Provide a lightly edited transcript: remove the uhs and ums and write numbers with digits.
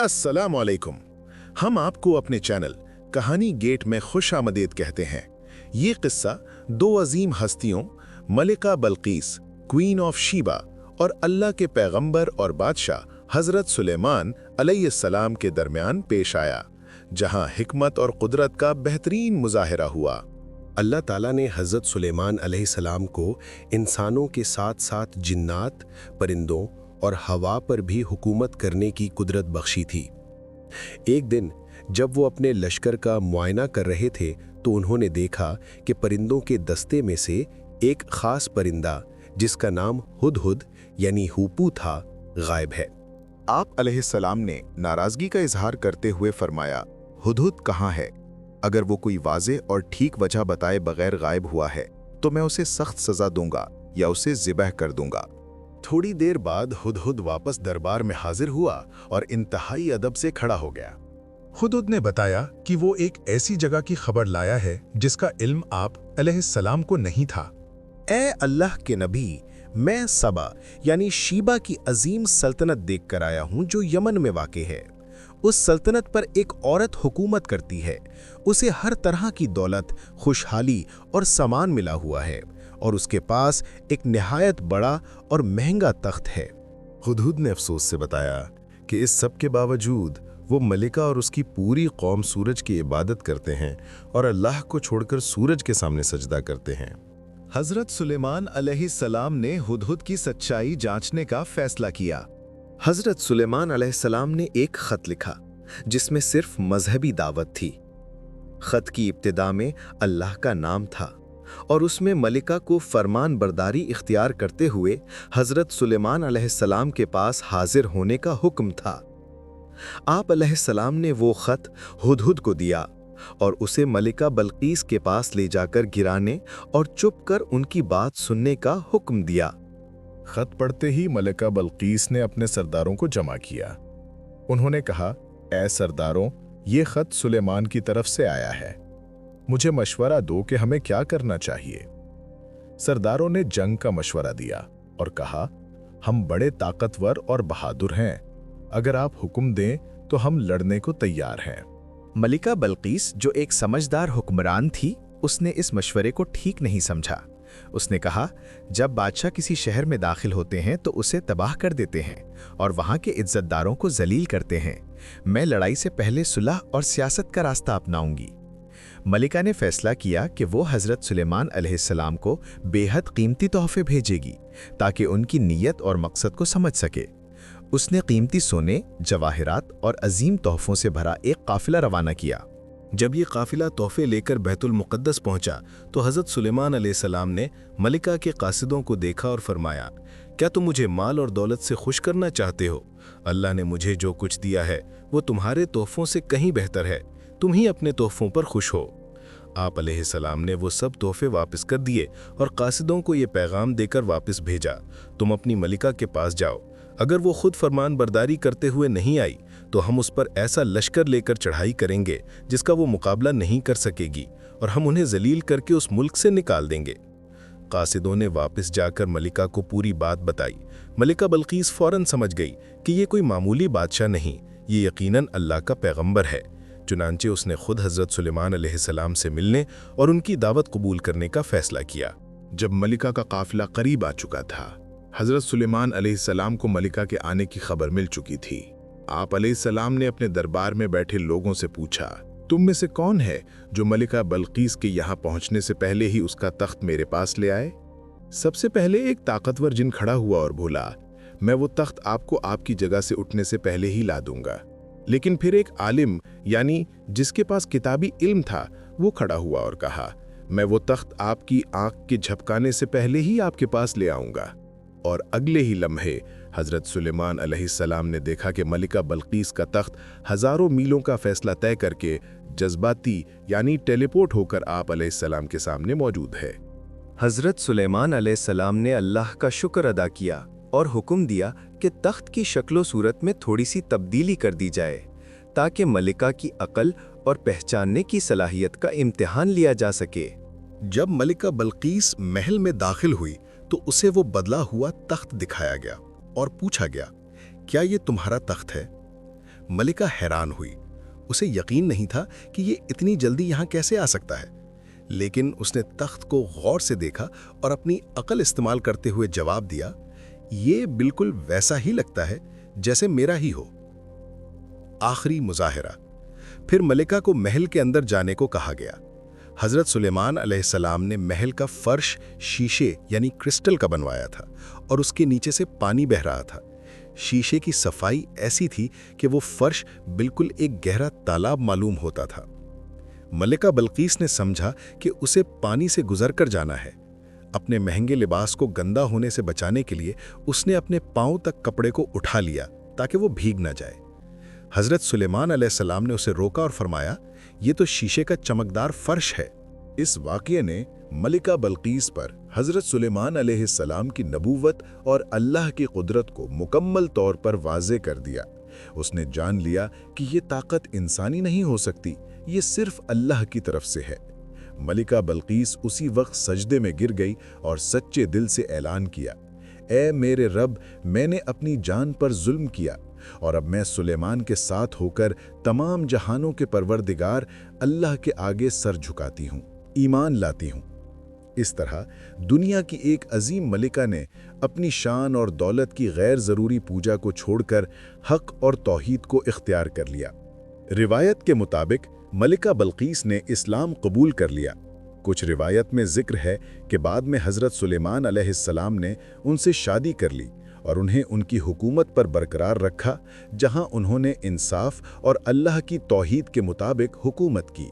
अस्सलाम वालेकुम। हम आपको अपने चैनल कहानी गेट में खुश आमदीद कहते हैं। ये किस्सा दो अजीम हस्तियों मलिका बल्कीस क्वीन ऑफ शीबा और अल्लाह के पैगंबर और बादशाह हज़रत सुलेमान अलैहिस्सलाम के दरमियान पेश आया, जहां हिकमत और कुदरत का बेहतरीन मुजाहिरा हुआ। अल्लाह ताला ने हज़रत सुलेमान अलैहिस्सलाम को इंसानों के साथ साथ जिन्नात, परिंदों और हवा पर भी हुकूमत करने की कुदरत बख्शी थी। एक दिन जब वो अपने लश्कर का मुआयना कर रहे थे तो उन्होंने देखा कि परिंदों के दस्ते में से एक ख़ास परिंदा जिसका नाम हुदहुद यानी हूपू था, गायब है। आप अलैहिस्सलाम ने नाराज़गी का इजहार करते हुए फरमाया, हुदहुद कहाँ है? अगर वो कोई वाज़े और ठीक वजह बताए बगैर गायब हुआ है तो मैं उसे सख्त सज़ा दूंगा या उसे ज़िबह कर दूंगा। थोड़ी देर बाद हुदहुद वापस दरबार में हाजिर हुआ और इंतहाई अदब से खड़ा हो गया। हुदहुद ने बताया कि वो एक ऐसी जगह की खबर लाया है जिसका इल्म आप अलैहिस्सलाम को नहीं था। ए अल्लाह के नबी, मैं सबा यानी शीबा की अजीम सल्तनत देख कर आया हूँ जो यमन में वाक़े है। उस सल्तनत पर एक औरत हुकूमत करती है। उसे हर तरह की दौलत, खुशहाली और सामान मिला हुआ है और उसके पास एक निहायत बड़ा और महंगा तख्त है। हुदहुद ने अफसोस से बताया कि इस सब के बावजूद वो मलिका और उसकी पूरी कौम सूरज की इबादत करते हैं और अल्लाह को छोड़कर सूरज के सामने सजदा करते हैं। हज़रत सुलेमान अलैहिस्सलाम ने हुदहुद की सच्चाई जांचने का फैसला किया। हज़रत सुलेमान अलैहिस्सलाम ने एक ख़त लिखा जिसमें सिर्फ मजहबी दावत थी। ख़त की इब्तिदा में अल्लाह का नाम था और उसमें मलिका को फरमान बरदारी इख्तियार करते हुए हज़रत सुलेमान अलैहिस्सलाम के पास हाजिर होने का हुक्म था। आप अलैहिस्सलाम ने वो ख़त हुदहुद को दिया और उसे मलिका बल्कीस के पास ले जाकर गिराने और चुप कर उनकी बात सुनने का हुक्म दिया। खत पढ़ते ही मलिका बल्कीस ने अपने सरदारों को जमा किया। उन्होंने कहा, ऐ सरदारों, ये खत सुलेमान की तरफ से आया है। मुझे मशवरा दो कि हमें क्या करना चाहिए। सरदारों ने जंग का मशवरा दिया और कहा, हम बड़े ताकतवर और बहादुर हैं। अगर आप हुक्म दें तो हम लड़ने को तैयार हैं। मलिका बल्कीस, जो एक समझदार हुक्मरान थी, उसने इस मशवरे को ठीक नहीं समझा। उसने कहा, जब बादशाह किसी शहर में दाखिल होते हैं तो उसे तबाह कर देते हैं और वहां के इज्जतदारों को जलील करते हैं। मैं लड़ाई से पहले सुलह और सियासत का रास्ता अपनाऊंगी। मलिका ने फैसला किया कि वो हज़रत सुलेमान अलैहिस्सलाम को बेहद कीमती तोहफे भेजेगी ताकि उनकी नीयत और मकसद को समझ सके। उसने कीमती सोने, जवाहिरात और अजीम तोहफों से भरा एक काफिला रवाना किया। जब ये काफिला तोहफे लेकर बैतुल मुक़द्दस पहुंचा तो हज़रत सुलेमान अलैहिस्सलाम ने मलिका के कासिदों को देखा और फरमाया, क्या तुम मुझे माल और दौलत से खुश करना चाहते हो? अल्लाह ने मुझे जो कुछ दिया है वो तुम्हारे तोहफों से कहीं बेहतर है। तुम ही अपने तोहफों पर खुश हो। आप अलैहिस्सलाम ने वो सब तोहफे वापस कर दिए और कासिदों को ये पैगाम देकर वापस भेजा, तुम अपनी मलिका के पास जाओ। अगर वो खुद फरमान बरदारी करते हुए नहीं आई तो हम उस पर ऐसा लश्कर लेकर चढ़ाई करेंगे जिसका वो मुकाबला नहीं कर सकेगी और हम उन्हें जलील करके उस मुल्क से निकाल देंगे। कासिदों ने वापस जाकर मलिका को पूरी बात बताई। मलिका बल्कीस फौरन समझ गई कि ये कोई मामूली बादशाह नहीं, ये यकीनन अल्लाह का पैगंबर है। चुनांचे उसने खुद हज़रत सुलेमान अलैहिस्सलाम से मिलने और उनकी दावत कबूल करने का फैसला किया। जब मलिका का काफिला करीब आ चुका था, हज़रत सुलेमान अलैहिस्सलाम को मलिका के आने की खबर मिल चुकी थी। आप अलैहिस्सलाम ने अपने दरबार में बैठे लोगों से पूछा, तुम में से कौन है जो मलिका बल्कीस के यहाँ पहुँचने से पहले ही उसका तख्त मेरे पास ले आए? सबसे पहले एक ताकतवर जिन खड़ा हुआ और बोला, मैं वो तख्त आपको आपकी जगह से उठने से पहले ही ला दूंगा। लेकिन फिर एक आलिम यानी जिसके पास किताबी इल्म था वो खड़ा हुआ और कहा, मैं वो तख्त आपकी आंख के झपकाने से पहले ही आपके पास ले आऊंगा। और अगले ही लम्हे हज़रत सुलेमान अलैहिस्सलाम ने देखा कि मलिका बल्कीस का तख्त हज़ारों मीलों का फैसला तय करके जज्बाती यानी टेलीपोर्ट होकर आप अलैहिस्सलाम के सामने मौजूद है। हज़रत सुलेमान अलैहिस्सलाम ने अल्लाह का शुक्र अदा किया और हुक्म दिया कि तख्त की शक्लो सूरत में थोड़ी सी तब्दीली कर दी जाए ताकि मलिका की अकल और पहचानने की सलाहियत का इम्तिहान लिया जा सके। जब मलिका बल्कीस महल में दाखिल हुई तो उसे वो बदला हुआ तख्त दिखाया गया और पूछा गया, क्या ये तुम्हारा तख्त है? मलिका हैरान हुई। उसे यकीन नहीं था कि ये इतनी जल्दी यहाँ कैसे आ सकता है, लेकिन उसने तख्त को गौर से देखा और अपनी अकल इस्तेमाल करते हुए जवाब दिया, ये बिल्कुल वैसा ही लगता है जैसे मेरा ही हो। आखिरी मुजाहिरा। फिर मलिका को महल के अंदर जाने को कहा गया। हज़रत सुलेमान अलैहिस्सलाम ने महल का फर्श शीशे यानी क्रिस्टल का बनवाया था और उसके नीचे से पानी बह रहा था। शीशे की सफाई ऐसी थी कि वो फर्श बिल्कुल एक गहरा तालाब मालूम होता था। मलिका बल्कीस ने समझा कि उसे पानी से गुजर कर जाना है। अपने महंगे लिबास को गंदा होने से बचाने के लिए उसने अपने पांव तक कपड़े को उठा लिया ताकि वो भीग न जाए। हज़रत सुलेमान अलैहिस्सलाम ने उसे रोका और फरमाया, ये तो शीशे का चमकदार फर्श है। इस वाक़ये ने मलिका बल्कीस पर हज़रत सुलेमान अलैहिस्सलाम की नबूवत और अल्लाह की कुदरत को मुकम्मल तौर पर वाज़े कर दिया। उसने जान लिया कि ये ताकत इंसानी नहीं हो सकती, ये सिर्फ अल्लाह की तरफ से है। मलिका बल्कीस उसी वक्त सजदे में गिर गई और सच्चे दिल से ऐलान किया, ए मेरे रब, मैंने अपनी जान पर जुल्म किया और अब मैं सुलेमान के साथ होकर तमाम जहानों के परवरदिगार अल्लाह के आगे सर झुकाती हूँ, ईमान लाती हूँ। इस तरह दुनिया की एक अजीम मलिका ने अपनी शान और दौलत की गैर ज़रूरी पूजा को छोड़कर हक और तौहीद को इख्तियार कर लिया। रिवायत के मुताबिक मलिका बल्कीस ने इस्लाम कबूल कर लिया। कुछ रिवायत में जिक्र है कि बाद में हज़रत सुलेमान अलैहिस्सलाम ने उनसे शादी कर ली और उन्हें उनकी हुकूमत पर बरकरार रखा, जहां उन्होंने इंसाफ और अल्लाह की तौहीद के मुताबिक हुकूमत की।